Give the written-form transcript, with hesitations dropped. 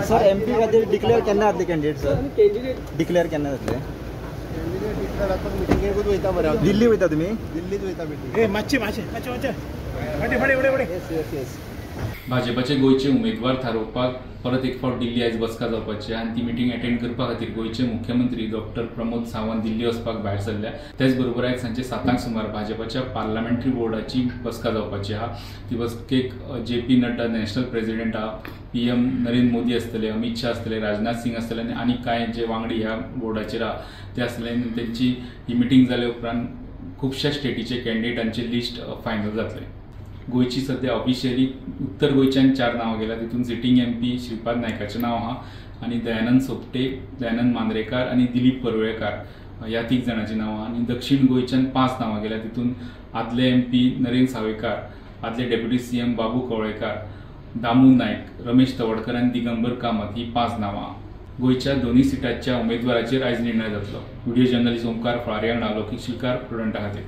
Sir MP खातीर declare केन्ना जातले कॅन्डिडेट सर डिक्लेअर केन्ना जातले मिटिंगेकूच वयता मरे दिल्ली वयता तुमी दिल्लीच वयता मिटिंग मातशें भाजपाचे गोयचे उमेदवार थारोवपाक परत एक फावट दिल्ली आयज बसका जावपाची आनी ती मिटींग अटेंड करपा खातीर गोयचे मुख्यमंत्री डॉक्टर प्रमोद सावंत दिल्ली वचपाक भायर सरल्या। त्याच बरोबर आयज सांजे 7 सुमार भाजपाच्या पार्लमेंटरी बोर्डाची बसका जावपाची आहा। ती बसकेक JP नड्डा नॅशनल प्रेसिडेंट आहा, PM नरेंद्र मोदी आसतले, अमित शाह आसतले, राजनाथ सिंग आसतले आनी कांय जे वांगडी ह्या बोर्डाचेर आहा ते आसतले। तेंची ही मिटींग जाल्या उपरांत खुबश्या स्टेटीचे कॅन्डिडेटांचे लिस्ट फायनल जातले। गोयची सध्या ऑफिशियली उत्तर गोयच्यान 4 नांवां गेल्या, तितून सिटींग MP श्रीपाद नायकाचें नांव आहा आनी दयानंद सोपटे, दयानंद मांद्रेकार आनी दिलीप परवळेकार ह्या 3 जाणांची नांवां। आनी दक्षिण गोयच्यान 5 नांवां गेल्या, तितून आदले MP नरेंद्र सावयकार, आदले डेप्युटी CM बाबू कवळेकार, दामू नायक, रमेश तवडकर आनी दिगंबर कामत ही 5 नांवां। गोयच्या दोन्ही सिटांच्या उमेदवाराचेर आयज निर्णय जातलो। व्हिडिओ जर्नलिस्ट ओमकार फळारी वांगडा लौकीक शिलकार, प्रुडंटा खातीर।